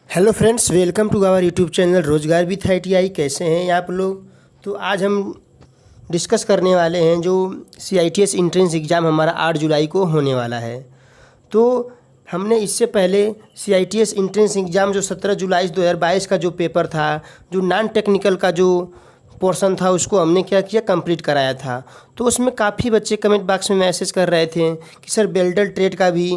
Hello friends, welcome to our YouTube channel रोजगार with ITI। कैसे हैं आप लोग? तो आज हम डिस्कस करने वाले हैं जो CITS एंट्रेंस एग्ज़ाम हमारा 8 जुलाई को होने वाला है। तो हमने इससे पहले CITS एंट्रेंस एग्ज़ाम जो 17 जुलाई 2022 का जो पेपर था, जो नॉन टेक्निकल का जो पोर्शन था, उसको हमने क्या किया, कंप्लीट कराया था। तो उसमें काफ़ी बच्चे कमेंट बॉक्स में मैसेज कर रहे थे कि सर वेल्डर ट्रेड का भी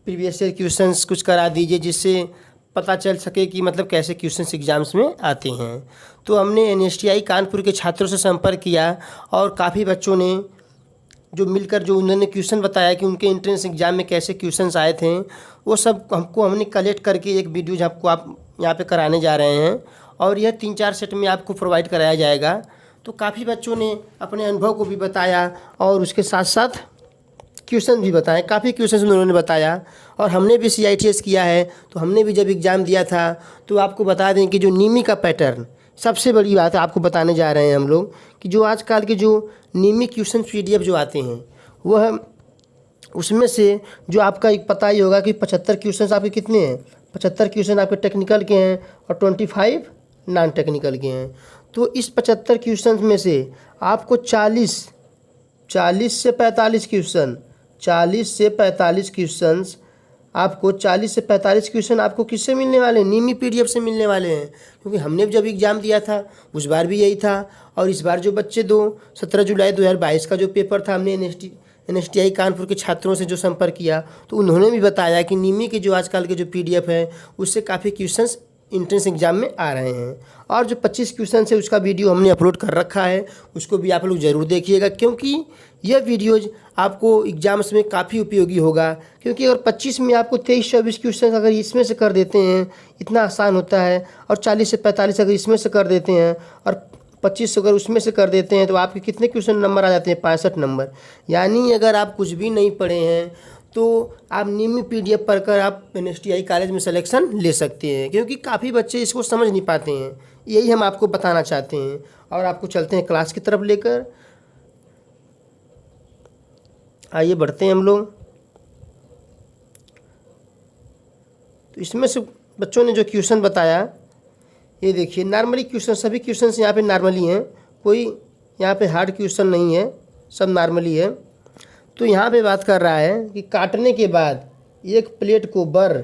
प्रीवियस ईयर क्वेश्चंस कुछ करा दीजिए, जिससे पता चल सके कि मतलब कैसे क्वेश्चंस एग्ज़ाम्स में आते हैं। तो हमने NSTI कानपुर के छात्रों से संपर्क किया और काफ़ी बच्चों ने जो मिलकर जो उन्होंने क्वेश्चन बताया कि उनके एंट्रेंस एग्ज़ाम में कैसे क्वेश्चंस आए थे, वो सब हमने कलेक्ट करके एक वीडियो आपको आप यहाँ पे कराने जा रहे हैं और यह 3-4 सेट में आपको प्रोवाइड कराया जाएगा। तो काफ़ी बच्चों ने अपने अनुभव को भी बताया और उसके साथ साथ क्वेश्चन भी बताएं। काफ़ी क्वेश्चन उन्होंने बताया और हमने भी CITS किया है, तो हमने भी जब एग्ज़ाम दिया था तो आपको बता दें कि जो नीमी का पैटर्न, सबसे बड़ी बात है आपको बताने जा रहे हैं हम लोग कि जो आजकल के जो नीमी क्वेश्चन PDF जो आते हैं, वह उसमें से जो आपका एक पता ही होगा कि 75 क्वेश्चन आपके कितने हैं, 75 क्वेश्चन आपके टेक्निकल के हैं और 25 नॉन टेक्निकल के हैं। तो इस 75 क्वेश्चन में से आपको 40 से 45 क्वेश्चन 40 से 45 क्वेश्चंस आपको 40 से 45 क्वेश्चन आपको किससे मिलने वाले हैं? नीमी PDF से मिलने वाले हैं। क्योंकि हमने जब एग्ज़ाम दिया था उस बार भी यही था और इस बार जो बच्चे 17 जुलाई 2022 का जो पेपर था, हमने NSTI कानपुर के छात्रों से जो संपर्क किया तो उन्होंने भी बताया कि नीमी के जो आजकल के जो PDF है उससे काफ़ी क्वेश्चंस एंट्रेंस एग्ज़ाम में आ रहे हैं। और जो 25 क्वेश्चन है उसका वीडियो हमने अपलोड कर रखा है, उसको भी आप लोग ज़रूर देखिएगा, क्योंकि यह वीडियोज़ आपको एग्ज़ाम्स में काफ़ी उपयोगी होगा। क्योंकि अगर 25 में आपको 23-24 क्वेश्चन अगर इसमें से कर देते हैं, इतना आसान होता है, और 40 से 45 अगर इसमें से कर देते हैं और 25 अगर उसमें से कर देते हैं तो आपके कितने क्वेश्चन नंबर आ जाते हैं? 65 नंबर। यानी अगर आप कुछ भी नहीं पढ़े हैं तो आप नीमी PDF पढ़कर आप NSTI कॉलेज में सिलेक्शन ले सकते हैं, क्योंकि काफ़ी बच्चे इसको समझ नहीं पाते हैं। यही हम आपको बताना चाहते हैं और आपको चलते हैं क्लास की तरफ लेकर। आइए बढ़ते हैं हम लोग। तो इसमें से बच्चों ने जो क्वेश्चन बताया, ये देखिए नॉर्मली क्वेश्चन, सभी क्वेश्चंस यहाँ पे नॉर्मली हैं, कोई यहाँ पे हार्ड क्वेश्चन नहीं है, सब नॉर्मली है। तो यहाँ पे बात कर रहा है कि काटने के बाद एक प्लेट को बर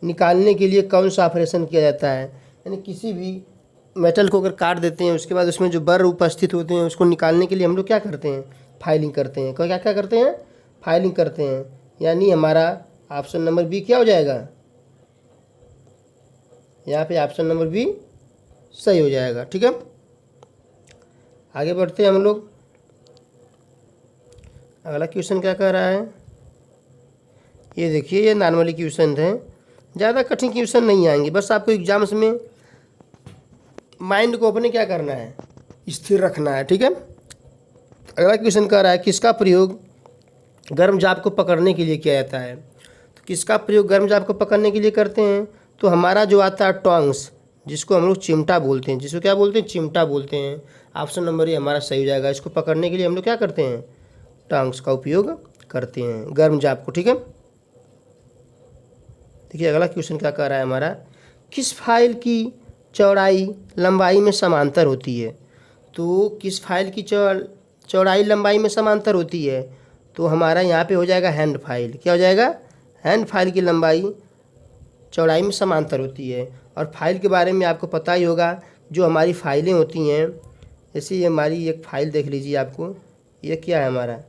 निकालने के लिए कौन सा ऑपरेशन किया जाता है। यानी किसी भी मेटल को अगर काट देते हैं उसके बाद उसमें जो बर उपस्थित होते हैं उसको निकालने के लिए हम लोग क्या करते हैं? फाइलिंग करते हैं। क्या क्या करते हैं? फाइलिंग करते हैं। यानी हमारा ऑप्शन नंबर B क्या हो जाएगा? यहाँ पे ऑप्शन नंबर B सही हो जाएगा। ठीक है, आगे बढ़ते हैं हम लोग। अगला क्वेश्चन क्या कह रहा है, ये देखिए, ये नॉर्मली क्वेश्चन है, ज़्यादा कठिन क्वेश्चन नहीं आएंगे, बस आपको एग्जाम्स में माइंड को अपने क्या करना है, स्थिर रखना है। ठीक है, अगला क्वेश्चन कह रहा है किसका प्रयोग गर्म जाप को पकड़ने के लिए किया जाता है। तो किसका प्रयोग गर्म जाप को पकड़ने के लिए करते हैं? तो हमारा जो आता है टोंग्स, जिसको हम लोग चिमटा बोलते हैं, जिसको क्या बोलते हैं? चिमटा बोलते हैं। ऑप्शन नंबर A हमारा सही हो जाएगा। इसको पकड़ने के लिए हम लोग क्या करते हैं? टोंग्स का उपयोग करते हैं गर्म जाप को। ठीक है, देखिए अगला क्वेश्चन क्या कह रहा है हमारा, किस फाइल की चौड़ाई लंबाई में समांतर होती है। तो किस फाइल की चौड़ाई लंबाई में समांतर होती है? तो हमारा यहाँ पे हो जाएगा हैंड फाइल। क्या हो जाएगा? हैंड फाइल की लंबाई चौड़ाई में समांतर होती है। और फाइल के बारे में आपको पता ही होगा, जो हमारी फाइलें होती हैं, जैसे ये हमारी एक फ़ाइल देख लीजिए आपको, ये क्या है हमारा,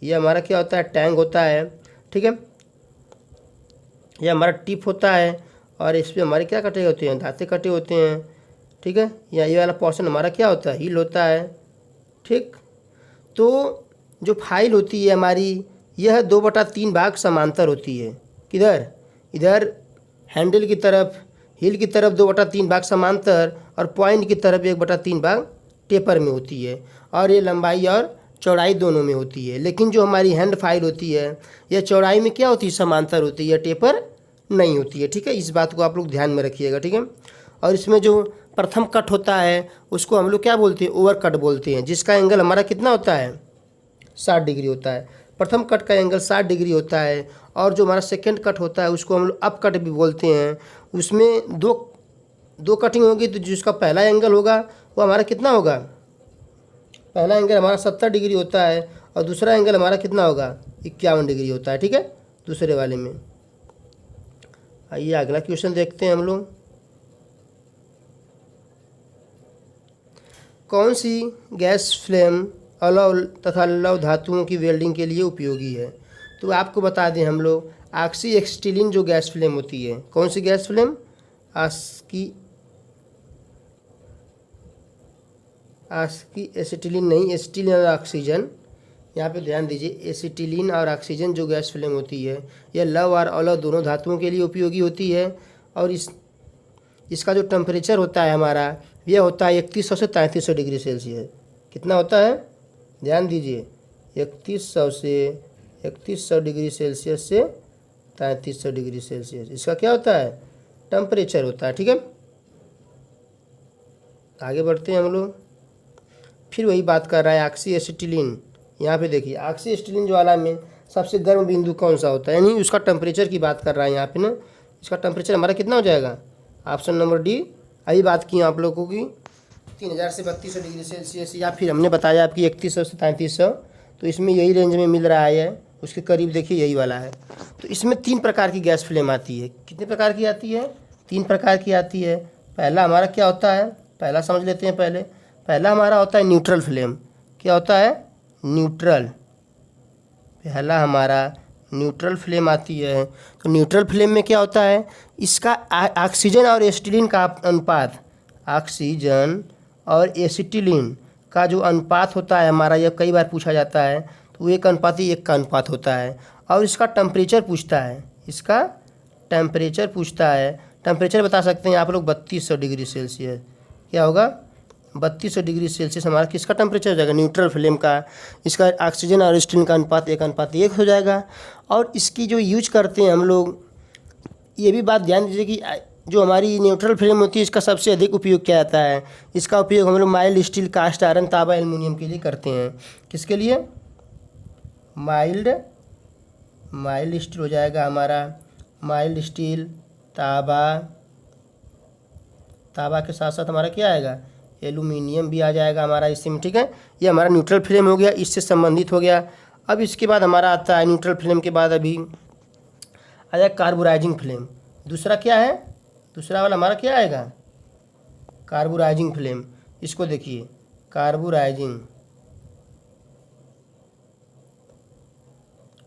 ये हमारा क्या होता है? टैग होता है। ठीक है, ये हमारा टिप होता है और इस पर हमारे क्या कटे होते हैं? दांते कटे होते हैं। ठीक है, या ये वाला पोर्शन हमारा क्या होता है? हील होता है। ठीक, तो जो फाइल होती है हमारी, यह 2/3 भाग समांतर होती है। किधर? इधर हैंडल की तरफ, हील की तरफ 2/3 भाग समांतर और पॉइंट की तरफ 1/3 भाग टेपर में होती है। और ये लंबाई और चौड़ाई दोनों में होती है। लेकिन जो हमारी हैंड फाइल होती है यह चौड़ाई में क्या होती है? समांतर होती है, टेपर नहीं होती है। ठीक है, इस बात को आप लोग ध्यान में रखिएगा। ठीक है, और इसमें जो प्रथम कट होता है उसको हम लोग क्या बोलते हैं? ओवर कट बोलते हैं, जिसका एंगल हमारा कितना होता है? 60 डिग्री होता है। प्रथम कट का एंगल 60 डिग्री होता है। और जो हमारा सेकेंड कट होता है उसको हम लोग अप कट भी बोलते हैं, उसमें दो कटिंग होगी, तो जिसका पहला एंगल होगा वो हमारा कितना होगा, पहला एंगल हमारा 70 डिग्री होता है और दूसरा एंगल हमारा कितना होगा, 51 डिग्री होता है। ठीक है, दूसरे वाले में। आइए अगला क्वेश्चन देखते हैं हम लोग। कौन सी गैस फ्लेम अलौह तथा लौह धातुओं की वेल्डिंग के लिए उपयोगी है? तो आपको बता दें हम लोग, ऑक्सी एसिटिलीन जो गैस फ्लेम होती है, कौन सी गैस फ्लेम, ऑक्सी एसिटिलीन नहीं, एसिटिलीन और ऑक्सीजन, यहाँ पे ध्यान दीजिए, एसिटिलीन और ऑक्सीजन जो गैस फ्लेम होती है यह लौह और अलौह दोनों धातुओं के लिए उपयोगी होती है। और इसका जो टेम्परेचर होता है हमारा, यह होता है 3100 से 3300 डिग्री सेल्सियस। कितना होता है, ध्यान दीजिए, 3100 से 3100 डिग्री सेल्सियस से 3300 डिग्री सेल्सियस इसका क्या होता है, टेम्परेचर होता है। ठीक है, आगे बढ़ते हैं हम लोग। फिर वही बात कर रहा है ऑक्सी एसिटिलीन। यहाँ पे देखिए, ऑक्सी एसिटिलीन ज्वाला में सबसे गर्म बिंदु कौन सा होता है, यानी उसका टेम्परेचर की बात कर रहा है यहाँ पे ना। इसका टेम्परेचर हमारा कितना हो जाएगा, ऑप्शन नंबर डी। अभी बात की आप लोगों की 3000 से 3200 डिग्री सेल्सियस, या फिर हमने बताया आपकी 3100 से 3300, तो इसमें यही रेंज में मिल रहा है, उसके करीब देखिए यही वाला है। तो इसमें 3 प्रकार की गैस फ्लेम आती है। कितने प्रकार की आती है, 3 प्रकार की आती है। पहला हमारा क्या होता है, पहला समझ लेते हैं पहले। पहला हमारा होता है न्यूट्रल फ्लेम। क्या होता है, न्यूट्रल, पहला हमारा न्यूट्रल फ्लेम आती है। तो न्यूट्रल फ्लेम में क्या होता है, इसका ऑक्सीजन और एसिटिलीन का अनुपात, ऑक्सीजन और एसिटिलीन का जो अनुपात होता है हमारा, यह कई बार पूछा जाता है, तो वो 1:1 का अनुपात होता है। और इसका टेम्परेचर पूछता है, इसका टेम्परेचर पूछता है। टेम्परेचर बता सकते हैं आप लोग 3200 डिग्री सेल्सियस। क्या होगा, 3200 डिग्री सेल्सियस हमारा किसका टेम्परेचर हो जाएगा, न्यूट्रल फ्लेम का। इसका ऑक्सीजन और एसिटिलीन का अनुपात 1:1 हो जाएगा। और इसकी जो यूज करते हैं हम लोग, ये भी बात ध्यान दीजिए कि जो हमारी न्यूट्रल फ्लेम होती है, इसका सबसे अधिक उपयोग क्या आता है, इसका उपयोग हम लोग माइल्ड स्टील, कास्ट आयरन, तांबा, एल्युमिनियम के लिए करते हैं। किसके लिए, माइल्ड स्टील हो जाएगा हमारा, माइल्ड स्टील, तांबा के साथ साथ हमारा क्या आएगा, एल्युमिनियम भी आ जाएगा हमारा इसी में। ठीक है, ये हमारा न्यूट्रल फ्लेम हो गया, इससे संबंधित हो गया। अब इसके बाद हमारा आता है, न्यूट्रल फ्लेम के बाद अभी आ जाएगा कार्बोराइजिंग फ्लेम। दूसरा क्या है, दूसरा वाला हमारा क्या आएगा, कार्बोराइजिंग फ्लेम। इसको देखिए, कार्बोराइजिंग,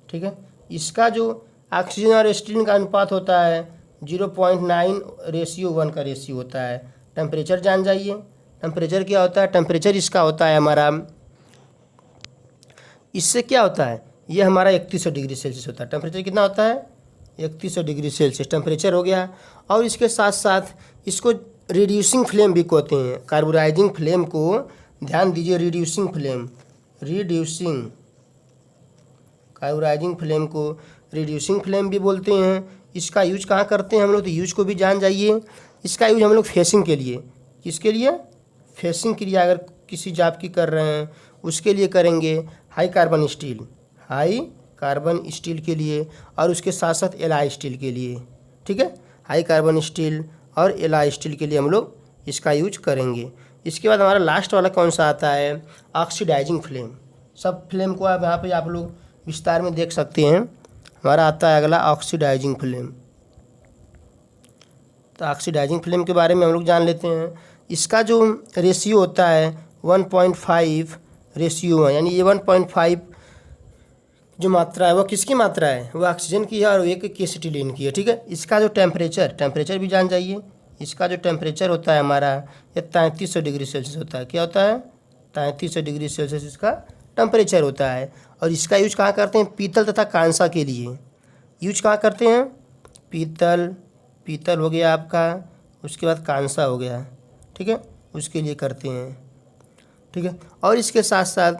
ठीक है। इसका जो ऑक्सीजन और एसिटिलीन का अनुपात होता है 0.9:1 का रेशियो होता है। टेम्परेचर जान जाइए, टेम्परेचर क्या होता है, टेम्परेचर इसका होता है हमारा, इससे क्या होता है, ये हमारा 3100 डिग्री सेल्सियस होता है। टेम्परेचर कितना होता है, 3100 डिग्री सेल्सियस टेम्परेचर हो गया। और इसके साथ साथ इसको रिड्यूसिंग फ्लेम भी कहते हैं। कार्बोराइजिंग फ्लेम को ध्यान दीजिए, कार्बोराइजिंग फ्लेम को रिड्यूसिंग फ्लेम भी बोलते हैं। इसका यूज कहाँ करते हैं हम लोग, तो यूज को भी जान जाइए। इसका यूज हम लोग फेसिंग के लिए, किसके लिए, फेसिंग क्रिया अगर किसी जाप की कर रहे हैं उसके लिए करेंगे। हाई कार्बन स्टील के लिए, और उसके साथ साथ एलॉय स्टील के लिए। ठीक है, हाई कार्बन स्टील और एलॉय स्टील के लिए हम लोग इसका यूज करेंगे। इसके बाद हमारा लास्ट वाला कौन सा आता है, ऑक्सीडाइजिंग फ्लेम। सब फ्लेम को आप यहाँ पे आप लोग विस्तार में देख सकते हैं। हमारा आता है अगला ऑक्सीडाइजिंग फ्लेम। तो ऑक्सीडाइजिंग फ्लेम के बारे में हम लोग जान लेते हैं। इसका जो रेशियो होता है 1.5 रेशियो है, यानी ये 1.5 जो मात्रा है वो किसकी मात्रा है, वो ऑक्सीजन की है और 1 एसिटिलीन की है। ठीक है, इसका जो टेम्परेचर भी जान जाइए। इसका जो टेम्परेचर होता है हमारा, ये 3300 डिग्री सेल्सियस होता है। क्या होता है, 3300 डिग्री सेल्सियस इसका टेम्परेचर होता है। और इसका यूज कहाँ करते हैं, पीतल तथा कांसा के लिए यूज कहाँ करते हैं, पीतल हो गया आपका, उसके बाद कांसा हो गया। ठीक है, उसके लिए करते हैं। ठीक है, और इसके साथ साथ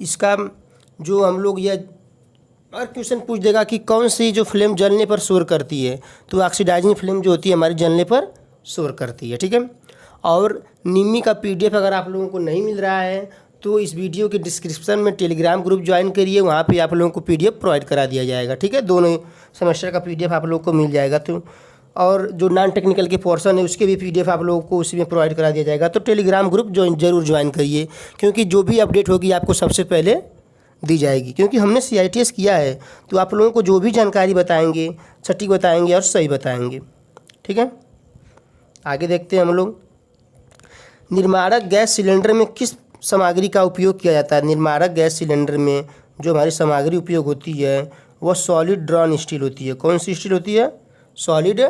इसका जो हम लोग ये और क्वेश्चन पूछ देगा कि कौन सी जो फ्लेम जलने पर शोर करती है, तो ऑक्सीडाइजिंग फ्लेम जो होती है हमारी जलने पर शोर करती है। ठीक है, और निम्मी का PDF अगर आप लोगों को नहीं मिल रहा है तो इस वीडियो के डिस्क्रिप्शन में टेलीग्राम ग्रुप ज्वाइन करिए, वहाँ पे आप लोगों को PDF प्रोवाइड करा दिया जाएगा। ठीक है, दोनों सेमेस्टर का PDF आप लोगों को मिल जाएगा। तो और जो नॉन टेक्निकल के पोर्शन है उसके भी PDF आप लोगों को उसी में प्रोवाइड करा दिया जाएगा। तो टेलीग्राम ग्रुप ज़रूर ज्वाइन करिए, क्योंकि जो भी अपडेट होगी आपको सबसे पहले दी जाएगी। क्योंकि हमने CITS किया है, तो आप लोगों को जो भी जानकारी बताएंगे सटीक बताएंगे और सही बताएंगे। ठीक है, आगे देखते हैं हम लोग। निर्माणक गैस सिलेंडर में किस सामग्री का उपयोग किया जाता है? निर्माणक गैस सिलेंडर में जो हमारी सामग्री उपयोग होती है वह सॉलिड ड्रॉन स्टील होती है। कौन सी स्टील होती है? सॉलिड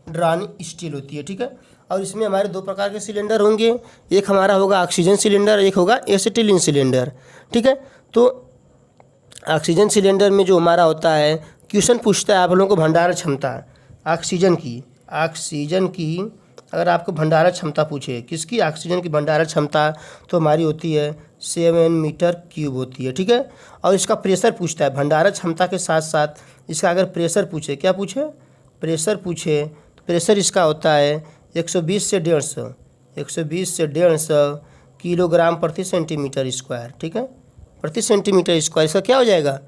ड्रॉन स्टील होती है। ठीक है, और इसमें हमारे दो प्रकार के सिलेंडर होंगे, एक हमारा होगा ऑक्सीजन सिलेंडर, एक होगा एसिटिलीन सिलेंडर। ठीक है, तो ऑक्सीजन सिलेंडर में जो हमारा होता है, क्वेश्चन पूछता है आप लोगों को भंडारण क्षमता ऑक्सीजन की अगर आपको भंडारण क्षमता पूछे, किसकी? ऑक्सीजन की भंडारण क्षमता तो हमारी होती है 7 मीटर क्यूब होती है। ठीक है, और इसका प्रेशर पूछता है। भंडारण क्षमता के साथ साथ इसका अगर प्रेशर पूछे, क्या पूछे? प्रेशर पूछे, तो प्रेशर इसका होता है 120 से 150 किलोग्राम प्रति सेंटीमीटर स्क्वायर। ठीक है, प्रति सेंटीमीटर स्क्वायर इसका क्या हो जाएगा?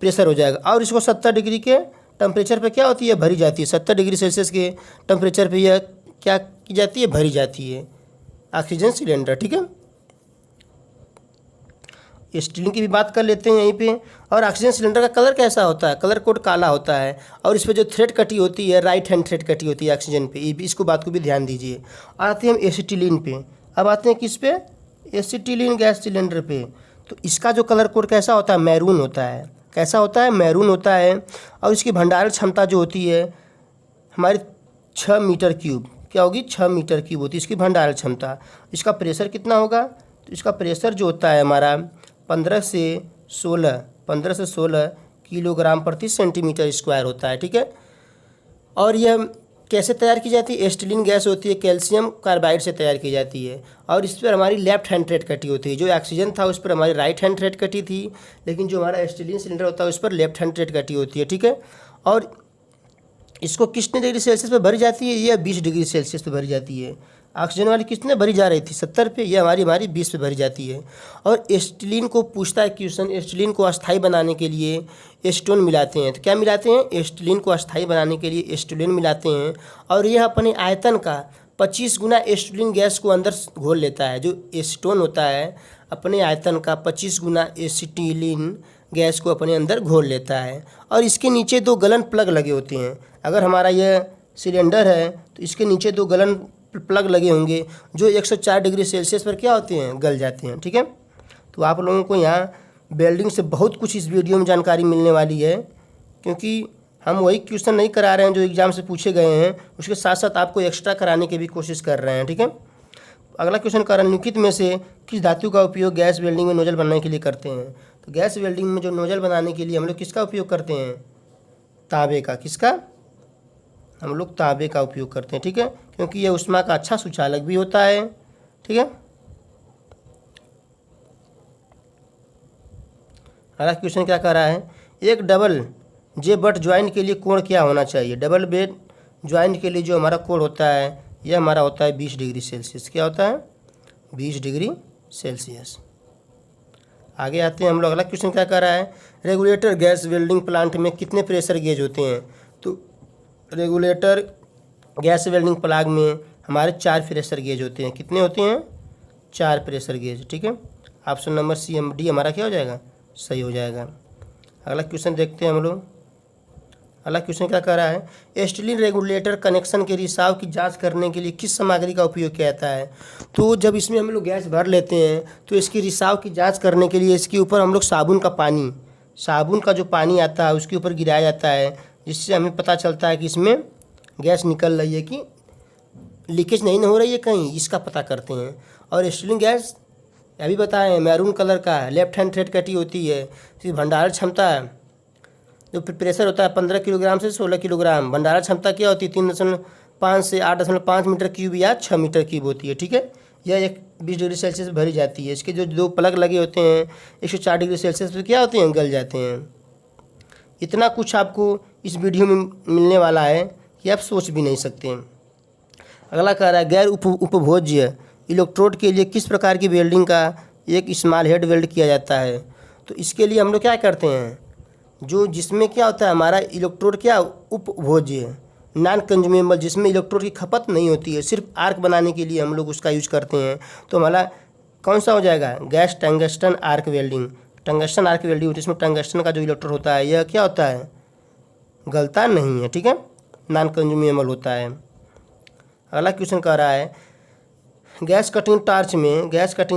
प्रेशर हो जाएगा। और इसको 70 डिग्री के टेम्परेचर पे क्या होती है? भरी जाती है। 70 डिग्री सेल्सियस के टेम्परेचर पे यह क्या की जाती है? भरी जाती है ऑक्सीजन सिलेंडर। ठीक है, स्टील की भी बात कर लेते हैं यहीं पे। और ऑक्सीजन सिलेंडर का कलर कैसा होता है? कलर कोड काला होता है, और इस पर जो थ्रेड कटी होती है, राइट हैंड थ्रेड कटी होती है ऑक्सीजन पे। इसको बात को भी ध्यान दीजिए। आते हैं हम एसिटिलीन पे। अब आते हैं किस पे? एसिटिलीन गैस सिलेंडर पे। तो इसका जो कलर कोड कैसा होता है? मैरून होता है। कैसा होता है? मैरून होता है। और इसकी भंडारण क्षमता जो होती है हमारी 6 मीटर क्यूब, क्या होगी? 6 मीटर क्यूब होती है इसकी भंडारण क्षमता। इसका प्रेशर कितना होगा? तो इसका प्रेशर जो होता है हमारा 15 से 16 किलोग्राम प्रति सेंटीमीटर स्क्वायर होता है। ठीक है, और यह कैसे तैयार की जाती है? एसिटिलीन गैस होती है कैल्शियम कार्बाइड से तैयार की जाती है। और इस पर हमारी लेफ्ट हैंड थ्रेड कटी होती है। जो ऑक्सीजन था उस पर हमारी राइट हैंड थ्रेड कटी थी, लेकिन जो हमारा एसिटिलीन सिलेंडर होता है उस पर लेफ्ट हैंड थ्रेड कटी होती है। ठीक है, और इसको कितने डिग्री सेल्सियस पे भरी जाती है? यह 20 डिग्री सेल्सियस पे भरी जाती है। ऑक्सीजन वाली कितने भरी जा रही थी? 70 पे। यह हमारी 20 पे भरी जाती है। और एसिटिलीन को पूछता है क्वेश्चन, एसिटिलीन को अस्थायी बनाने के लिए एसीटोन मिलाते हैं। तो क्या मिलाते हैं? एसिटिलीन को अस्थायी बनाने के लिए एसिटिलीन मिलाते हैं। और यह अपने आयतन का 25 गुना एसिटिलीन गैस को अंदर घोल लेता है। जो एसीटोन होता है अपने आयतन का 25 गुना एसिटिलीन गैस को अपने अंदर घोल लेता है। और इसके नीचे 2 गलन प्लग लगे होते हैं। अगर हमारा यह सिलेंडर है तो इसके नीचे 2 गलन प्लग लगे होंगे जो 104 डिग्री सेल्सियस पर क्या होते हैं? गल जाते हैं। ठीक है, तो आप लोगों को यहाँ वेल्डिंग से बहुत कुछ इस वीडियो में जानकारी मिलने वाली है, क्योंकि हम वही क्वेश्चन नहीं करा रहे हैं जो एग्ज़ाम से पूछे गए हैं, उसके साथ साथ आपको एक्स्ट्रा कराने की भी कोशिश कर रहे हैं। ठीक है, अगला क्वेश्चन कर निम्नलिखित में से किस धातु का उपयोग गैस वेल्डिंग में नोजल बनाने के लिए करते हैं? तो गैस वेल्डिंग में जो नोजल बनाने के लिए हम लोग किसका उपयोग करते हैं? तांबे का। किसका? हम लोग तांबे का उपयोग करते हैं। ठीक है, क्योंकि यह ऊष्मा का अच्छा सुचालक भी होता है। ठीक है, अगला क्वेश्चन क्या कर रहा है? एक डबल जे बट ज्वाइंट के लिए कोण क्या होना चाहिए? डबल बेड ज्वाइंट के लिए जो हमारा कोण होता है यह हमारा होता है 20 डिग्री सेल्सियस। क्या होता है? 20 डिग्री सेल्सियस। आगे आते हैं हम लोग। अगला क्वेश्चन क्या कर रहा है? रेगुलेटर गैस वेल्डिंग प्लांट में कितने प्रेशर गेज होते हैं? तो रेगुलेटर गैस वेल्डिंग प्लांट में हमारे 4 प्रेशर गेज होते हैं। कितने होते हैं? 4 प्रेशर गेज। ठीक है, ऑप्शन नंबर CMD हमारा क्या हो जाएगा? सही हो जाएगा। अगला क्वेश्चन देखते हैं हम लोग। अगला क्वेश्चन क्या कर रहा है? एसिटिलीन रेगुलेटर कनेक्शन के रिसाव की जांच करने के लिए किस सामग्री का उपयोग किया जाता है? तो जब इसमें हम लोग गैस भर लेते हैं तो इसकी रिसाव की जांच करने के लिए इसके ऊपर हम लोग साबुन का जो पानी आता है उसके ऊपर गिराया जाता है, जिससे हमें पता चलता है कि इसमें गैस निकल रही है कि लीकेज नहीं हो रही है कहीं, इसका पता करते हैं। और एसिटिलीन गैस अभी बताएं मैरून कलर का है, लेफ्ट हैंड थ्रेड कटी होती है। इसकी भंडारण क्षमता जो प्रेशर होता है 15 किलोग्राम से 16 किलोग्राम। भंडारण क्षमता क्या होती है? 3.5 से 8.5 मीटर क्यूब या 6 मीटर क्यूब होती है। ठीक है, यह 20 डिग्री सेल्सियस भरी जाती है। इसके जो 2 प्लग लगे होते हैं 104 डिग्री सेल्सियस पर क्या होते हैं? गल जाते हैं। इतना कुछ आपको इस वीडियो में मिलने वाला है कि आप सोच भी नहीं सकते। अगला कह रहा है गैर उपभोज्य इलेक्ट्रोड के लिए किस प्रकार की वेल्डिंग का एक स्मॉल हेड वेल्ड किया जाता है? तो इसके लिए हम लोग क्या करते हैं? जो जिसमें क्या होता है हमारा इलेक्ट्रोड क्या उपभोज्य नॉन कंज्यूमेबल, जिसमें इलेक्ट्रोड की खपत नहीं होती है, सिर्फ आर्क बनाने के लिए हम लोग उसका यूज करते हैं, तो हमारा कौन सा हो जाएगा? Gas tungsten arc welding. Tungsten arc welding होती है, इसमें टंगस्टन का जो इलेक्ट्रोड होता है यह क्या होता है? गलता नहीं है, ठीक है, नॉन कंज्यूमेबल होता है। अगला क्वेश्चन कह रहा है गैस कटिंग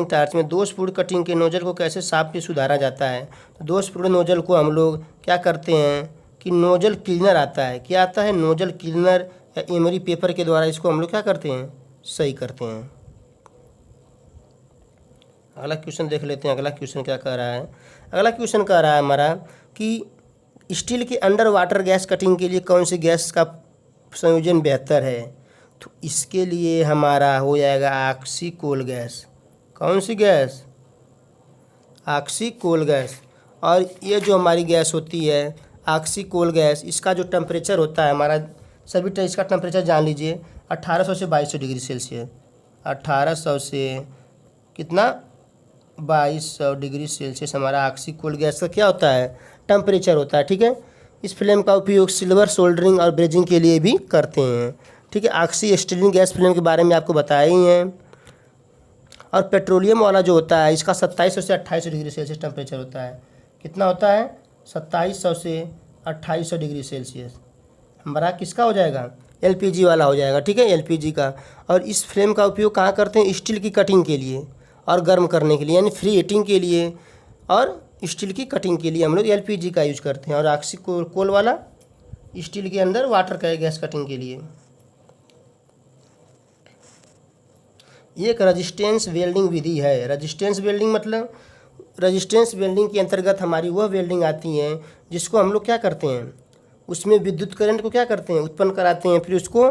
टार्च में दोषपूर्ण कटिंग के नोजल को कैसे साफ से सुधारा जाता है? तो दोषपूर्ण नोजल को हम लोग क्या करते हैं कि नोजल क्लीनर आता है, क्या आता है? नोजल क्लीनर या एमरी पेपर के द्वारा इसको हम लोग क्या करते हैं? सही करते हैं। अगला क्वेश्चन देख लेते हैं, अगला क्वेश्चन क्या कह रहा है? अगला क्वेश्चन कह रहा है हमारा कि स्टील के अंडर वाटर गैस कटिंग के लिए कौन सी गैस का संयोजन बेहतर है? तो इसके लिए हमारा हो जाएगा ऑक्सीकोल गैस। कौन सी गैस? ऑक्सीकोल गैस। और ये जो हमारी गैस होती है ऑक्सीकोल गैस, इसका जो टेम्परेचर होता है हमारा, सभी इसका टेम्परेचर जान लीजिए, 1800 से 2200 डिग्री सेल्सियस। 1800 से कितना? 2200 डिग्री सेल्सियस हमारा ऑक्सीकोल गैस का क्या होता है? टेम्परेचर होता है, ठीक है। इस फ्लेम का उपयोग सिल्वर सोल्डरिंग और ब्रेजिंग के लिए भी करते हैं, ठीक है। ऑक्सी स्टीलिंग गैस फ्लेम के बारे में आपको बताया ही है। और पेट्रोलियम वाला जो होता है इसका 2700 से 2800 डिग्री सेल्सियस टेम्परेचर होता है। कितना होता है? 2700 से 2800 डिग्री सेल्सियस। हमारा किसका हो जाएगा? एलपीजी वाला हो जाएगा, ठीक है, एलपीजी का। और इस फ्लेम का उपयोग कहाँ करते हैं? स्टील की कटिंग के लिए और गर्म करने के लिए, यानी फ्री हीटिंग के लिए और स्टील की कटिंग के लिए हम लोग एलपीजी का यूज करते हैं। और ऑक्सीकोल वाला स्टील के अंदर वाटर का गैस कटिंग के लिए। ये एक रजिस्टेंस वेल्डिंग विधि है। रजिस्टेंस वेल्डिंग मतलब रजिस्टेंस वेल्डिंग के अंतर्गत हमारी वह वेल्डिंग आती है जिसको हम लोग क्या करते हैं, उसमें विद्युत करंट को क्या करते हैं? उत्पन्न कराते हैं, फिर उसको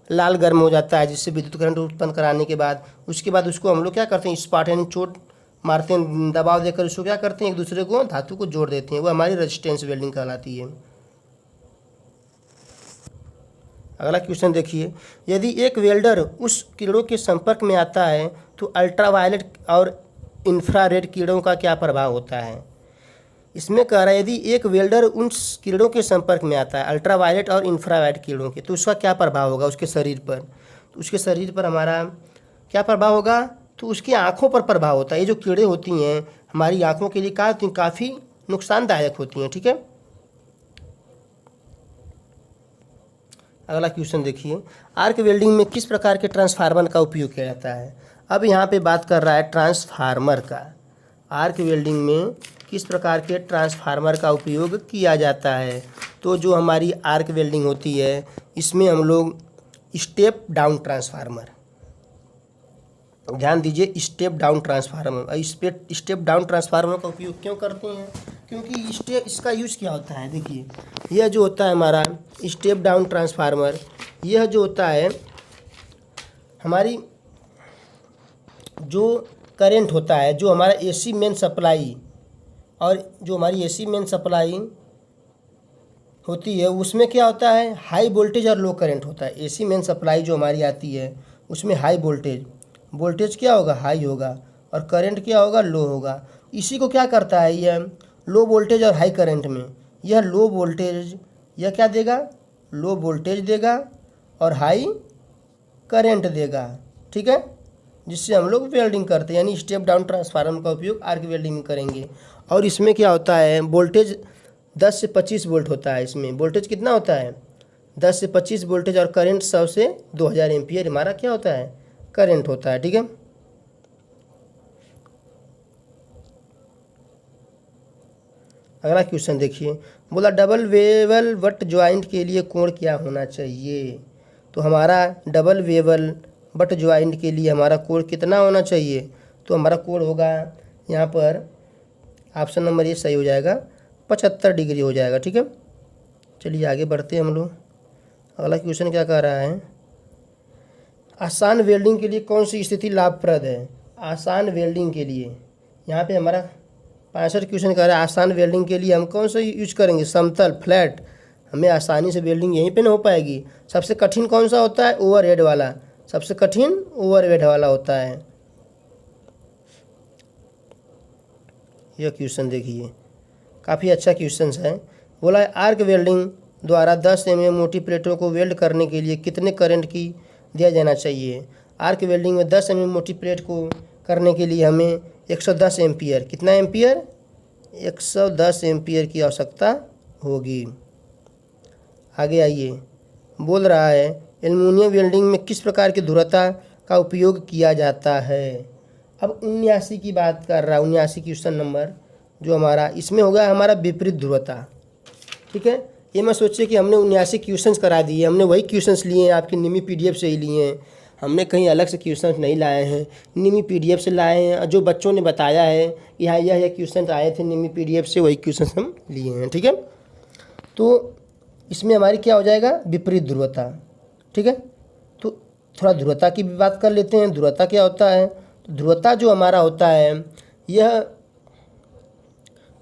लाल गर्म हो जाता है, जिससे विद्युत करंट उत्पन्न कराने के बाद उसके बाद उसको हम लोग क्या करते हैं? स्पाट यानी चोट मारते हैं, दबाव देकर उसको क्या करते हैं? एक दूसरे को धातु को जोड़ देते हैं, वो हमारी रजिस्टेंस वेल्डिंग कहलाती है। अगला क्वेश्चन देखिए, यदि एक वेल्डर उस किरणों के संपर्क में आता है तो अल्ट्रावायलेट और इंफ्रारेड किरणों का क्या प्रभाव होता है? इसमें कह रहा है यदि एक वेल्डर उन किरणों के संपर्क में आता है, अल्ट्रावायलेट और इंफ्रारेड किरणों के, तो उसका क्या प्रभाव होगा उसके शरीर पर? तो उसके शरीर पर हमारा क्या प्रभाव होगा? तो उसकी आँखों पर प्रभाव होता है। ये जो किरणें होती हैं हमारी आँखों के लिए काफ़ी नुकसानदायक होती हैं, ठीक है। अगला क्वेश्चन देखिए, आर्क वेल्डिंग में किस प्रकार के ट्रांसफार्मर का उपयोग किया जाता है? अब यहाँ पे बात कर रहा है ट्रांसफार्मर का। आर्क वेल्डिंग में किस प्रकार के ट्रांसफार्मर का उपयोग किया जाता है? तो जो हमारी आर्क वेल्डिंग होती है इसमें हम लोग स्टेप डाउन ट्रांसफार्मर, ध्यान दीजिए, step down transformer, step down transformer का उपयोग क्यों करते हैं? क्योंकि इसका यूज़ क्या होता है? देखिए, यह जो होता है हमारा स्टेप डाउन ट्रांसफार्मर, यह जो होता है हमारी जो करंट होता है, जो हमारा एसी मेन सप्लाई और जो हमारी एसी मेन सप्लाई होती है उसमें क्या होता है? हाई वोल्टेज और लो करंट होता है। एसी मेन सप्लाई जो हमारी आती है उसमें हाई वोल्टेज क्या होगा? हाई होगा, और करंट क्या होगा? लो होगा। इसी को क्या करता है यह लो वोल्टेज और हाई करंट में, यह लो वोल्टेज यह क्या देगा? लो वोल्टेज देगा और हाई करंट देगा, ठीक है, जिससे हम लोग वेल्डिंग करते हैं, यानी स्टेप डाउन ट्रांसफार्मर का उपयोग आर्क वेल्डिंग में करेंगे। और इसमें क्या होता है? वोल्टेज 10 से 25 वोल्ट होता है। इसमें वोल्टेज कितना होता है? 10 से 25 वोल्टेज, और करंट 100 से 2000 एम्पियर हमारा क्या होता है? करंट होता है, ठीक है। अगला क्वेश्चन देखिए, बोला डबल वेवल बट ज्वाइंट के लिए कोण क्या होना चाहिए? तो हमारा डबल वेवल बट ज्वाइंट के लिए हमारा कोण कितना होना चाहिए? तो हमारा कोण होगा यहाँ पर ऑप्शन नंबर ये सही हो जाएगा, 75 डिग्री हो जाएगा, ठीक है। चलिए आगे बढ़ते हैं हम लोग। अगला क्वेश्चन क्या कह रहा है? आसान वेल्डिंग के लिए कौन सी स्थिति लाभप्रद है? आसान वेल्डिंग के लिए यहाँ पे हमारा 65 क्वेश्चन कह रहा है आसान वेल्डिंग के लिए हम कौन सा यूज करेंगे? समतल, फ्लैट, हमें आसानी से वेल्डिंग यहीं पे ना हो पाएगी। सबसे कठिन कौन सा होता है? ओवरहेड वाला, सबसे कठिन ओवरहेड वाला होता है। यह क्वेश्चन देखिए, काफ़ी अच्छा क्वेश्चन है। बोला है आर्क वेल्डिंग द्वारा 10 mm मोटी प्लेटों को वेल्ड करने के लिए कितने करंट की दिया जाना चाहिए। आर्क वेल्डिंग में 10 mm मोटी प्लेट को करने के लिए हमें 110 एम्पियर, कितना एम्पियर, 110 एम्पियर की आवश्यकता होगी। आगे आइए, बोल रहा है एल्युमिनियम वेल्डिंग में किस प्रकार की ध्रुवता का उपयोग किया जाता है। अब 79 की बात कर रहा है, 79 क्वेश्चन नंबर जो हमारा इसमें होगा हमारा विपरीत ध्रुवता। ठीक है, ये मैं सोचिए कि हमने 79 क्वेश्चंस करा दिए, हमने वही क्वेश्चंस लिए हैं, आपकी निमी पीडीएफ से ही लिए हैं, हमने कहीं अलग से क्वेश्चंस नहीं लाए हैं, निमी पीडीएफ से लाए हैं। जो बच्चों ने बताया है कि हाँ यह क्वेश्चन आए थे निमी पीडीएफ से, वही क्वेश्चंस हम लिए हैं। ठीक है, तो इसमें हमारी क्या हो जाएगा, विपरीत ध्रुवता। ठीक है, तो थोड़ा ध्रुवता की भी बात कर लेते हैं। ध्रुवता क्या होता है, तो ध्रुवता जो हमारा होता है, यह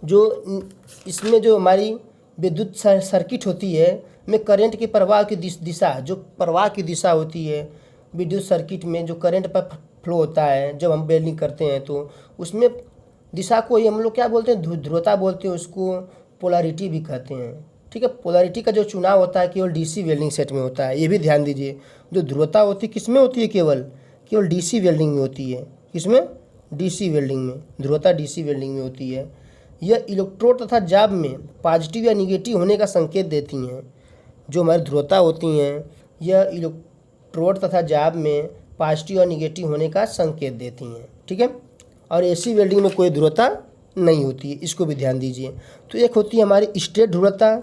जो इसमें जो हमारी विद्युत सर्किट होती है में करंट के प्रवाह की दिशा, जो प्रवाह की दिशा होती है विद्युत सर्किट में, जो करंट पर फ्लो होता है जब हम वेल्डिंग करते हैं, तो उसमें दिशा को ही हम लोग क्या बोलते हैं, ध्रुवता बोलते हैं, उसको पोलैरिटी भी कहते हैं। ठीक है, पोलैरिटी का जो चुनाव होता है केवल डीसी वेल्डिंग सेट में होता है, ये भी ध्यान दीजिए। जो ध्रुवता होती है किस में होती है, केवल डीसी वेल्डिंग में होती है। किसमें, डीसी वेल्डिंग में, ध्रुवता डीसी वेल्डिंग में होती है। यह इलेक्ट्रोड तथा जाब में पॉजिटिव या निगेटिव होने का संकेत देती हैं। जो हमारी ध्रुवता होती हैं यह इलेक्ट्रोड तथा जाब में पॉजिटिव और निगेटिव होने का संकेत देती हैं। ठीक है, और एसी वेल्डिंग में कोई ध्रुवता नहीं होती है, इसको भी ध्यान दीजिए। तो एक होती है हमारी स्ट्रेट ध्रुवता,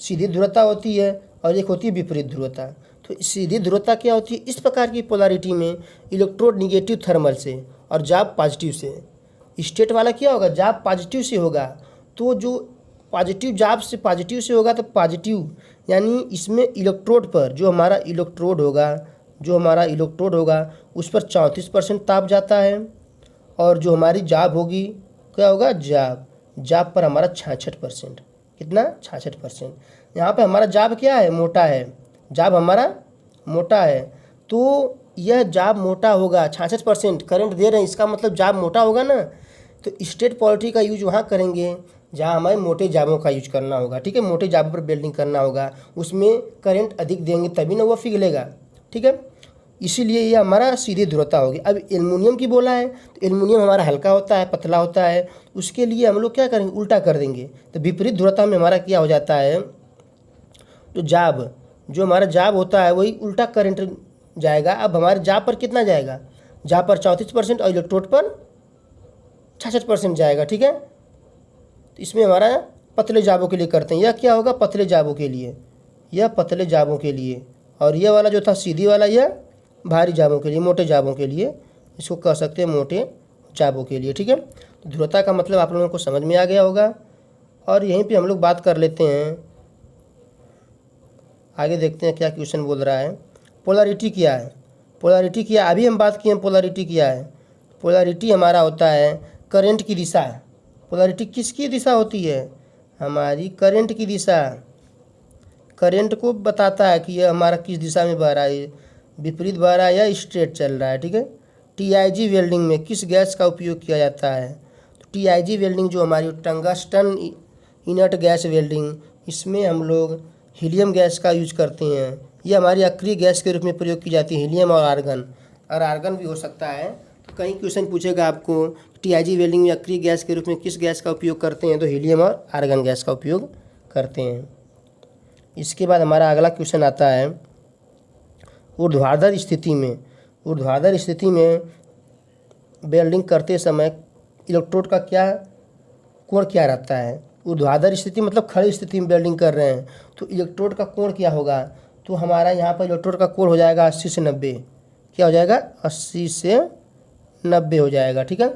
सीधी ध्रुवता होती है, और एक होती है विपरीत ध्रुवता। तो सीधी ध्रुवता क्या होती है, इस प्रकार की पोलैरिटी में इलेक्ट्रोड निगेटिव थर्मल से और जाब पॉजिटिव से। स्टेट वाला क्या होगा, जाब पॉजिटिव से होगा, तो जो पॉजिटिव जाब से पॉजिटिव से होगा तो पॉजिटिव, यानी इसमें इलेक्ट्रोड पर जो हमारा इलेक्ट्रोड होगा उस पर 34% ताप जाता है, और जो हमारी जाब होगी क्या होगा, जाब पर हमारा 66%, कितना, 66%। यहाँ पर हमारा जाब क्या है, मोटा है, जाब हमारा मोटा है, तो यह जाब मोटा होगा, 66% करंट दे रहे हैं, इसका मतलब जाब मोटा होगा ना। तो स्ट्रेट पोलैरिटी का यूज वहाँ करेंगे जहाँ हमें मोटे जाबों का यूज करना होगा। ठीक है, मोटे जाबों पर वेल्डिंग करना होगा, उसमें करंट अधिक देंगे तभी ना वो पिघलेगा। ठीक है, इसीलिए ये हमारा सीधी ध्रुवता होगी। अब एल्युमिनियम की बोला है, तो एल्युमिनियम हमारा हल्का होता है, पतला होता है, उसके लिए हम लोग क्या करेंगे, उल्टा कर देंगे। तो विपरीत ध्रुवता में हमारा क्या हो जाता है, तो जो हमारा जाब होता है वही उल्टा करंट जाएगा। अब हमारे जाब पर कितना जाएगा, जाब पर 34% और इलेक्ट्रोड पर 66% जाएगा। ठीक है, तो इसमें हमारा पतले जाबों के लिए करते हैं। यह क्या होगा, पतले जाबों के लिए, यह पतले जाबों के लिए, और यह वाला जो था सीधी वाला यह भारी जाबों के लिए, मोटे जाबों के लिए, इसको कह सकते हैं मोटे जाबों के लिए। ठीक है, तो ध्रुवता का मतलब आप लोगों को समझ में आ गया होगा। और यहीं पे हम लोग बात कर लेते हैं, आगे देखते हैं क्या क्वेश्चन बोल रहा है। पोलैरिटी क्या है, पोलैरिटी क्या, अभी हम बात किए हैं पोलैरिटी क्या है। पोलैरिटी हमारा होता है करंट की दिशा। पोलैरिटी किसकी दिशा होती है, हमारी करंट की दिशा, करंट को बताता है कि यह हमारा किस दिशा में बह रहा है, विपरीत बह रहा है या स्ट्रेट चल रहा है। ठीक है, टीआईजी वेल्डिंग में किस गैस का उपयोग किया जाता है, तो टीआईजी वेल्डिंग जो हमारी टंगस्टन इनर्ट गैस वेल्डिंग, इसमें हम लोग हीलियम गैस का यूज करते हैं। ये हमारी अक्रिय गैस के रूप में प्रयोग की जाती है, हीलियम और आर्गन भी हो सकता है। तो कहीं क्वेश्चन पूछेगा आपको टीआईजी वेल्डिंग में अक्रिय गैस के रूप में किस गैस का उपयोग करते हैं, तो हीलियम और आर्गन गैस का उपयोग करते हैं। इसके बाद हमारा अगला क्वेश्चन आता है ऊर्ध्वाधर स्थिति में वेल्डिंग करते समय इलेक्ट्रोड का कोण क्या रहता है। ऊर्ध्वाधर स्थिति मतलब खड़ी स्थिति में वेल्डिंग कर रहे हैं, तो इलेक्ट्रोड का कोण क्या होगा, तो हमारा यहाँ पर इलेक्ट्रोड का कोण हो जाएगा 80 से 90, क्या हो जाएगा, 80 से 90 हो जाएगा। ठीक है,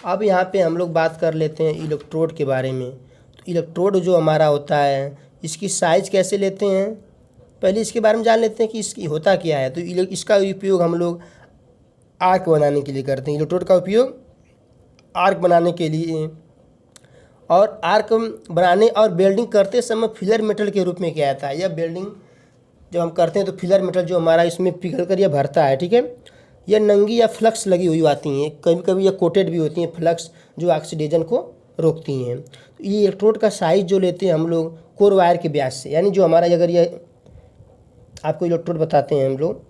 अब यहाँ पे हम लोग बात कर लेते हैं इलेक्ट्रोड के बारे में। तो इलेक्ट्रोड जो हमारा होता है इसकी साइज़ कैसे लेते हैं, पहले इसके बारे में जान लेते हैं कि इसकी होता क्या है। तो इसका उपयोग हम लोग आर्क बनाने के लिए करते हैं, इलेक्ट्रोड का उपयोग आर्क बनाने के लिए, और आर्क बनाने और वेल्डिंग करते समय फिलर मेटल के रूप में किया जाता है। यह वेल्डिंग जब हम करते हैं तो फिलर मेटल जो हमारा इसमें पिघल कर यह भरता है। ठीक है, यह नंगी या फ्लक्स लगी हुई आती हैं, कभी कभी यह कोटेड भी होती हैं, फ्लक्स जो ऑक्सीडेशन को रोकती हैं। तो ये इलेक्ट्रोड का साइज़ जो लेते हैं हम लोग कोर वायर के व्यास से। यानी जो हमारा अगर ये आपको इलेक्ट्रोड बताते हैं हम लोग,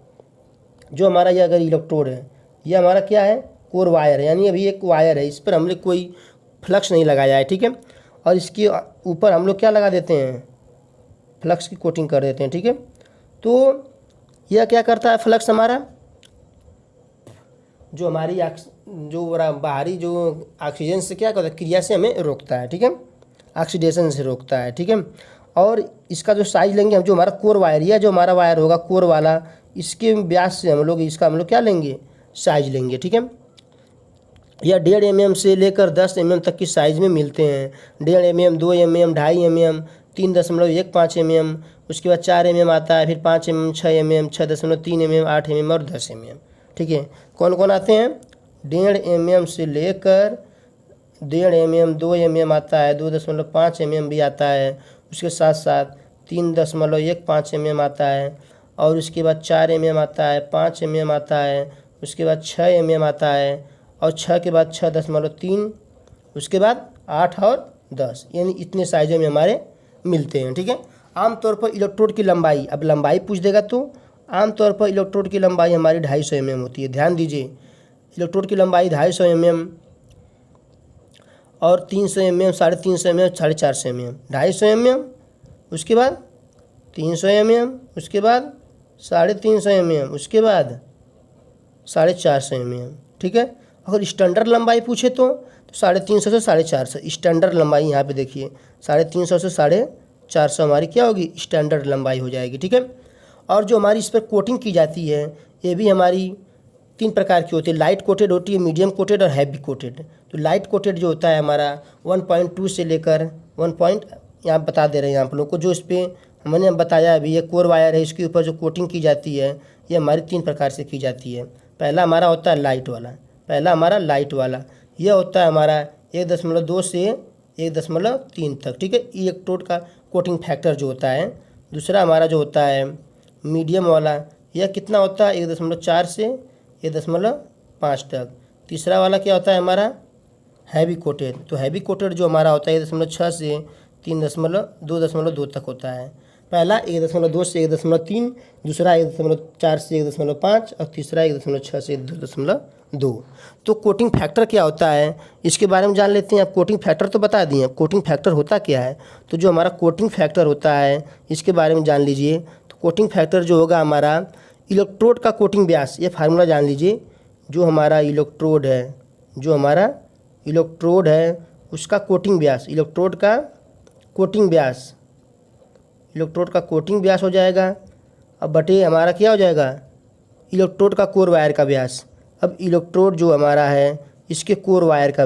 जो हमारा ये अगर इलेक्ट्रोड है, ये हमारा क्या है, कोर वायर है। यानी अभी एक वायर है, इस पर हम लोग कोई फ्लक्स नहीं लगाया है, ठीक है। और इसके ऊपर हम लोग क्या लगा देते हैं, फ्लक्स की कोटिंग कर देते हैं, ठीक है। तो यह क्या करता है, फ्लक्स हमारा जो हमारी जो बाहरी जो ऑक्सीजन से क्या करता है, क्रिया से हमें रोकता है, ठीक है, ऑक्सीडेशन से रोकता है, ठीक है। और इसका जो साइज लेंगे हम, जो हमारा कोर वायर, या जो हमारा वायर होगा कोर वाला, इसके व्यास से हम लोग इसका हम लोग क्या लेंगे, साइज लेंगे, ठीक है। यह 1.5 mm से लेकर 10 mm तक की साइज़ में मिलते हैं। 1.5 mm, 2 mm, 2.5 mm, 3.15 mm, उसके बाद 4 mm आता है, फिर 5 mm, 6 mm, 6.3 mm, 8 mm और 10 mm, ठीक है। कौन कौन आते हैं, 1.5 mm से लेकर 1.5 mm, 2 mm आता है, 2.5 mm भी आता है, उसके साथ साथ 3.15 mm आता है, और उसके बाद 4 mm आता है, 5 mm आता है, उसके बाद 6 mm आता है, और 6 के बाद 6.3, उसके बाद 8 और 10, यानी इतने साइज़ों में हमारे मिलते हैं, ठीक है। आमतौर पर इलेक्ट्रोड की लंबाई, अब लंबाई पूछ देगा तो आमतौर पर इलेक्ट्रोड की लंबाई हमारी 250 mm होती है। ध्यान दीजिए, इलेक्ट्रोड की लंबाई 250 mm और 300 mm, 350 mm, 450 mm, 250 mm, उसके बाद 300 mm, उसके बाद 350 mm, उसके बाद 450 mm, ठीक है। अगर स्टैंडर्ड लंबाई पूछे तो 350 से 450 स्टैंडर्ड लंबाई, यहाँ पे देखिए 350 से 450 हमारी क्या होगी, स्टैंडर्ड लंबाई हो जाएगी, ठीक है। और जो हमारी इस पर कोटिंग की जाती है, ये भी हमारी 3 प्रकार की होती है, लाइट कोटेड होती है, मीडियम कोटेड और हैवी कोटेड। तो लाइट कोटेड जो होता है हमारा 1.2 से लेकर 1 यहाँ बता दे रहे हैं आप लोग को, जो इस पर हमने बताया अभी, ये कोर वायर है, इसके ऊपर जो कोटिंग की जाती है ये हमारी 3 प्रकार से की जाती है। पहला हमारा होता है लाइट वाला, यह होता है हमारा 1.2 से 1.3 तक, ठीक है, इलेक्ट्रोड का कोटिंग फैक्टर जो होता है। दूसरा हमारा जो होता है मीडियम वाला, यह कितना होता है, 1.4 से 1.5 तक। तीसरा वाला क्या होता है हमारा, हैवी कोटेड। तो हैवी कोटेड जो हमारा होता है 1.6 से 3.2 तक होता है। पहला 1.2 से 1.3, दूसरा 1.4 से 1.5 और तीसरा 1.6 से 2.2। तो कोटिंग फैक्टर क्या होता है, इसके बारे में जान लेते हैं। अब कोटिंग फैक्टर तो बता दिए, अब कोटिंग फैक्टर होता क्या है। तो जो हमारा कोटिंग फैक्टर होता है इसके बारे में जान लीजिए। तो कोटिंग फैक्टर जो होगा हमारा इलेक्ट्रोड का कोटिंग व्यास, ये फार्मूला जान लीजिए। जो हमारा इलेक्ट्रोड है, उसका कोटिंग व्यास, इलेक्ट्रोड का कोटिंग व्यास हो जाएगा। अब बटे हमारा क्या हो जाएगा, इलेक्ट्रोड का कोर वायर का व्यास। अब इलेक्ट्रोड जो हमारा है इसके कोर वायर का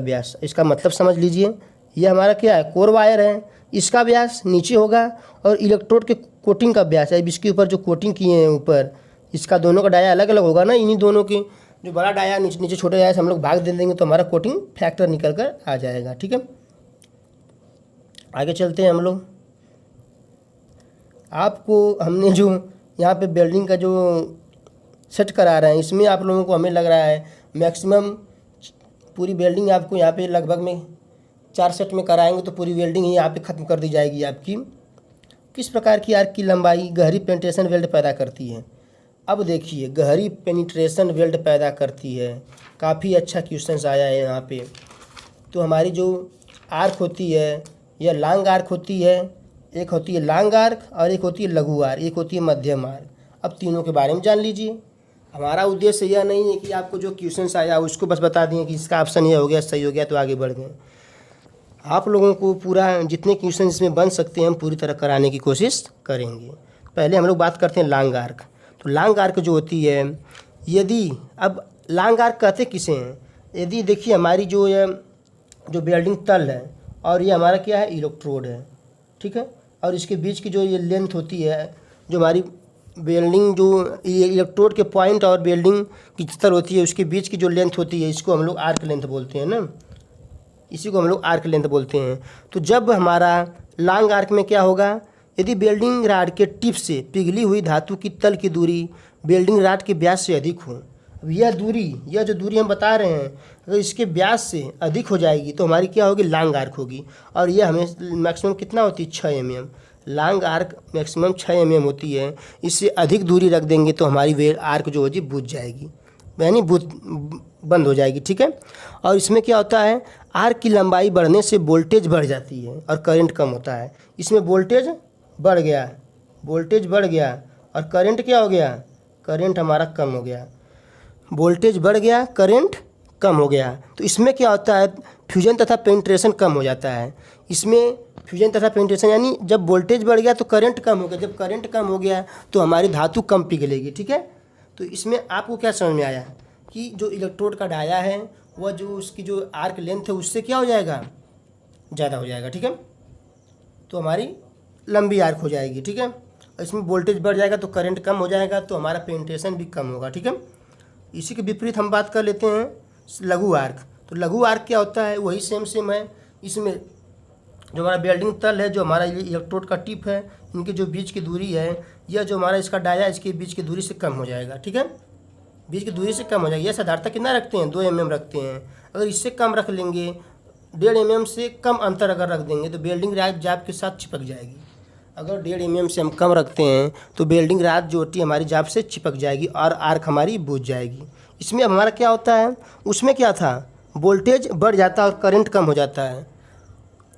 व्यास, इसका मतलब समझ लीजिए। ये हमारा क्या है, कोर वायर है, इसका व्यास नीचे होगा, और इलेक्ट्रोड के कोटिंग का व्यास है, इसके ऊपर जो कोटिंग किए हैं ऊपर, इसका दोनों का डाया अलग अलग होगा ना। इन्हीं दोनों के जो बड़ा डाया नीचे छोटे डाया से हम लोग भाग दे देंगे तो हमारा कोटिंग फैक्टर निकल कर आ जाएगा, ठीक है। आगे चलते हैं हम लोग। आपको हमने जो यहाँ पे वेल्डिंग का जो सेट करा रहे हैं, इसमें आप लोगों को हमें लग रहा है मैक्सिमम पूरी वेल्डिंग आपको यहाँ पे लगभग में 4 सेट में कराएंगे तो पूरी वेल्डिंग ही यहाँ पे ख़त्म कर दी जाएगी आपकी। किस प्रकार की आर्क की लंबाई गहरी पेनिट्रेशन वेल्ड पैदा करती है। अब देखिए, गहरी पेनिट्रेशन वेल्ड पैदा करती है, काफ़ी अच्छा क्वेश्चन आया है यहाँ पे। तो हमारी जो आर्क होती है यह लॉन्ग आर्क होती है, एक होती है लॉन्ग आर्क और एक होती है लघु आर्क, एक होती है मध्यम आर्क। अब तीनों के बारे में जान लीजिए। हमारा उद्देश्य यह नहीं है कि आपको जो क्वेश्चन आया उसको बस बता दिए कि इसका ऑप्शन यह हो गया, सही हो गया तो आगे बढ़ गए। आप लोगों को पूरा जितने क्वेश्चन इसमें बन सकते हैं हम पूरी तरह कराने की कोशिश करेंगे। पहले हम लोग बात करते हैं लॉन्ग आर्क। तो लॉन्ग आर्क जो होती है, यदि अब लॉन्ग आर्क कहते किसे हैं, यदि देखिए हमारी जो वेल्डिंग तल है और ये हमारा क्या है, इलेक्ट्रोड है, ठीक है, और इसके बीच की जो ये लेंथ होती है, जो हमारी वेल्डिंग जो ये इलेक्ट्रोड के पॉइंट और वेल्डिंग की तल होती है उसके बीच की जो लेंथ होती है, इसको हम लोग आर्क लेंथ बोलते हैं ना, इसी को हम लोग आर्क लेंथ बोलते हैं। तो जब हमारा लॉन्ग आर्क में क्या होगा, यदि वेल्डिंग राड के टिप से पिघली हुई धातु की तल की दूरी वेल्डिंग राड के व्यास से अधिक हो। अब यह जो दूरी हम बता रहे हैं, अगर इसके व्यास से अधिक हो जाएगी तो हमारी क्या होगी, लॉन्ग आर्क होगी। और यह हमें मैक्सिमम कितना होती है, 6 mm। Long arc maximum 6 mm होती है। इससे अधिक दूरी रख देंगे तो हमारी वे आर्क जो होगी बुझ जाएगी, यानी बंद हो जाएगी, ठीक है। और इसमें क्या होता है, आर्क की लंबाई बढ़ने से वोल्टेज बढ़ जाती है और करंट कम होता है। इसमें वोल्टेज बढ़ गया और करंट क्या हो गया, करंट हमारा कम हो गया। वोल्टेज बढ़ गया, करंट कम हो गया। तो इसमें क्या होता है, फ्यूजन तथा पेनिट्रेशन कम हो जाता है। इसमें फ्यूजन तथा पेनिट्रेशन यानी जब वोल्टेज बढ़ गया तो करंट कम हो गया, जब करंट कम हो गया तो हमारी धातु कम पिघलेगी, ठीक है। तो इसमें आपको क्या समझ में आया कि जो इलेक्ट्रोड का डाया है वह जो उसकी जो आर्क लेंथ है उससे क्या हो जाएगा, ज़्यादा हो जाएगा, ठीक है। तो हमारी लंबी आर्क हो जाएगी, ठीक है। इसमें वोल्टेज बढ़ जाएगा तो करंट कम हो जाएगा, तो हमारा पेनिट्रेशन भी कम होगा, ठीक है। इसी के विपरीत हम बात कर लेते हैं लघु आर्क। तो लघु आर्क क्या होता है, वही सेम है। इसमें जो हमारा वेल्डिंग तल है, जो हमारा इलेक्ट्रोड का टिप है, इनके जो बीच की दूरी है, यह जो हमारा इसका डाया इसके बीच की दूरी से कम हो जाएगा, ठीक है। बीच की दूरी से कम हो जाएगी। यह साधारणतः कितना रखते हैं, 2 mm रखते हैं। अगर इससे कम रख लेंगे, 1.5 mm से कम अंतर अगर रख देंगे तो वेल्डिंग रॉड जाब के साथ चिपक जाएगी। अगर 1.5 mm से हम कम रखते हैं तो वेल्डिंग रॉड जो होती है हमारी जाब से चिपक जाएगी और आर्क हमारी बुझ जाएगी। इसमें अब हमारा क्या होता है, उसमें क्या था, वोल्टेज बढ़ जाता है और करंट कम हो जाता है।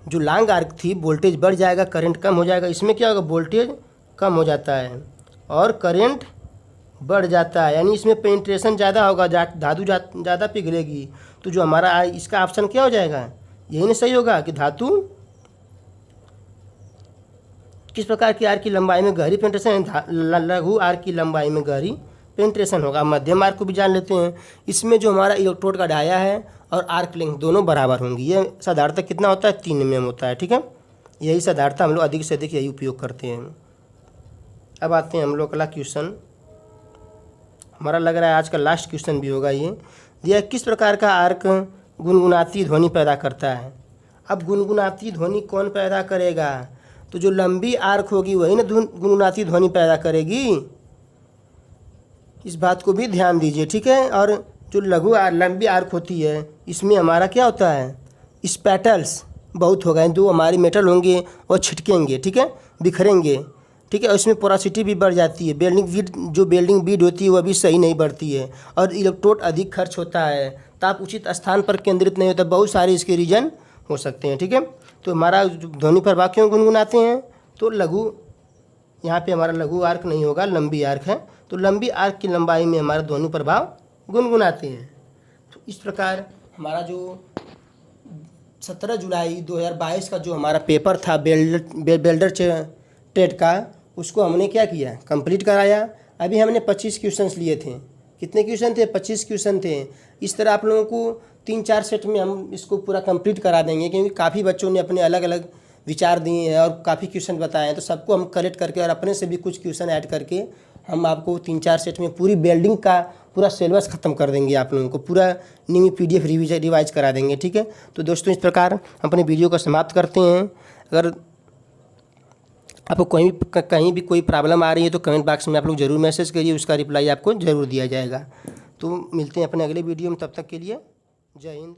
जो लॉन्ग आर्क थी वोल्टेज बढ़ जाएगा, करंट कम हो जाएगा। इसमें क्या होगा, वोल्टेज कम हो जाता है और करंट बढ़ जाता है, यानी इसमें पेनिट्रेशन ज़्यादा होगा, धातु ज़्यादा पिघलेगी। तो जो हमारा इसका ऑप्शन क्या हो जाएगा, यही नहीं सही होगा कि धातु किस प्रकार की आर्क की लंबाई में गहरी पेनिट्रेशन, लघु आर्क की लंबाई में गहरी पेनिट्रेशन होगा। मध्यम आर्क को भी जान लेते हैं। इसमें जो हमारा इलेक्ट्रोड का डाया है और आर्क लेंथ दोनों बराबर होंगी। यह साधारणतः कितना होता है, 3 mm होता है, ठीक है। यही साधारणतः हम लोग अधिक से अधिक यही उपयोग करते हैं। अब आते हैं हम लोग अगला क्वेश्चन। हमारा लग रहा है आज का लास्ट क्वेश्चन भी होगा ये। यह किस प्रकार का आर्क गुनगुनाती ध्वनि पैदा करता है। अब गुनगुनाती ध्वनि कौन पैदा करेगा, तो जो लंबी आर्क होगी वही ना गुनगुनाती ध्वनि पैदा करेगी। इस बात को भी ध्यान दीजिए, ठीक है। और जो लंबी आर्क होती है इसमें हमारा क्या होता है, स्पैटल्स बहुत हो गए, जो हमारी मेटल होंगे वो छिटकेंगे, ठीक है, बिखरेंगे, ठीक है। और इसमें पोरोसिटी भी बढ़ जाती है। वेल्डिंग बीड होती है वह भी सही नहीं बढ़ती है और इलेक्ट्रोड अधिक खर्च होता है, ताप उचित स्थान पर केंद्रित नहीं होता। बहुत सारे इसके रीजन हो सकते हैं, ठीक है। तो हमारा ध्वनि प्रभाव क्यों गुनगुनाते हैं, तो यहाँ पे हमारा लघु आर्क नहीं होगा, लंबी आर्क है। तो लंबी आर्क की लंबाई में हमारा ध्वनि प्रभाव गुनगुनाते हैं। तो इस प्रकार हमारा जो 17 जुलाई 2022 का जो हमारा पेपर था वेल्डर ट्रेड का, उसको हमने क्या किया, कंप्लीट कराया। अभी हमने 25 क्वेश्चंस लिए थे। कितने क्वेश्चन थे, 25 क्वेश्चन थे। इस तरह आप लोगों को 3-4 सेट में हम इसको पूरा कंप्लीट करा देंगे, क्योंकि काफ़ी बच्चों ने अपने अलग अलग विचार दिए हैं और काफ़ी क्वेश्चन बताए हैं। तो सबको हम कलेक्ट करके और अपने से भी कुछ क्वेश्चन ऐड करके हम आपको 3-4 सेट में पूरी वेल्डिंग का पूरा सिलेबस ख़त्म कर देंगे। आप लोगों को पूरा न्यू PDF रिवाइज करा देंगे, ठीक है। तो दोस्तों इस प्रकार हम अपने वीडियो को समाप्त करते हैं। अगर आपको कहीं भी कोई प्रॉब्लम आ रही है तो कमेंट बॉक्स में आप लोग ज़रूर मैसेज करिए, उसका रिप्लाई आपको ज़रूर दिया जाएगा। तो मिलते हैं अपने अगले वीडियो में, तब तक के लिए जय हिंद।